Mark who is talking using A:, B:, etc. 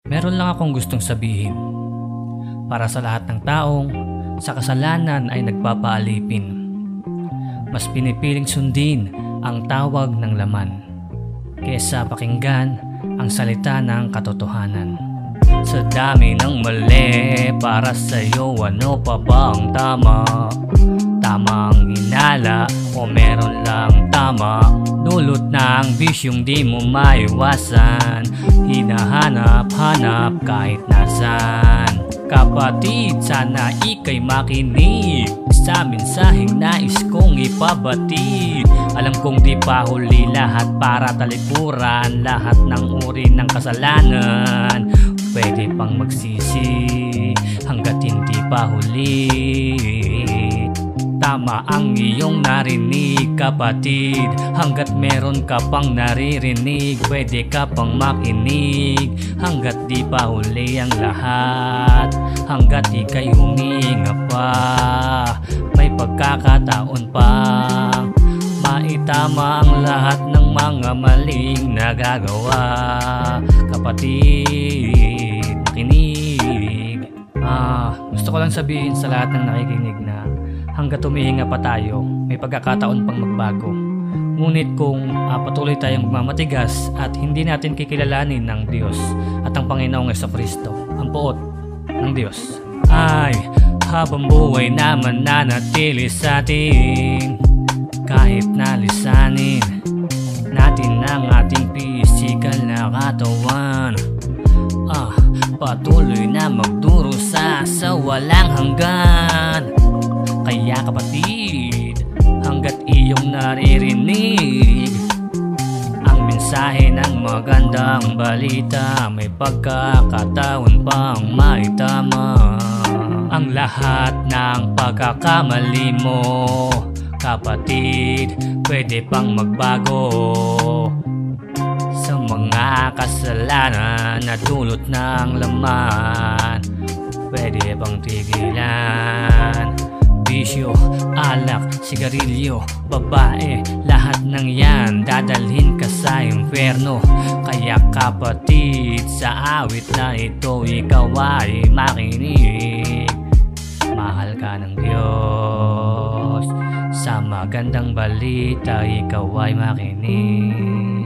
A: Meron lang akong gustong sabihin para sa lahat ng taong sa kasalanan ay nagpapaalipin. Mas pinipiling sundin ang tawag ng laman kesa pakinggan ang salita ng katotohanan. Sa dami ng mali para sa'yo, ano pa ba ang tama? Tamang hinala o meron lang tama? Dulot ng bisyong di mo maiwasan, hinahanap-hanap kahit nasan. Kapatid, sana ika'y makinig sa mensaheng nais kong ipabati. Alam kong di pa huli lahat para talikuran lahat ng uri ng kasalanan. Pwede pang magsisi hanggat hindi pa huli. Tama ang iyong narinig, kapatid. Hanggat meron ka pang naririnig, pwede ka pang makinig. Hanggat di pa huli ang lahat, hanggat ika'y huminga pa, may pagkakataon pa maitama ang lahat ng mga maling nagagawa. Kapatid, makinig. Gusto ko lang sabihin sa lahat ng nakikinig na hanggat humihinga pa tayo, may pagkakataon pang magbago. Ngunit kung patuloy tayong magmamatigas at hindi natin kikilalanin ng Diyos at ang Panginoong Jesucristo, ang puot ng Diyos, ay habang buhay na mananatili sa atin. Kahit nalisanin natin ang ating pisikal na katawan, patuloy na magdurusa sa walang hanggan. Kaya kapatid, hanggat iyong naririnig ang mensahe ng magandang balita, may pagkakataon pang maitama ang lahat ng pagkakamali mo. Kapatid, pwede pang magbago sa mga kasalanan na dulot ng laman. Pwede bang tigilan? Bisyo, alak, sigarilyo, babae, lahat ng yan dadalhin ka sa impyerno. Kaya kapatid, sa awit na ito ikaw ay makinig. Mahal ka ng Diyos, sa magandang balita ikaw ay makinig.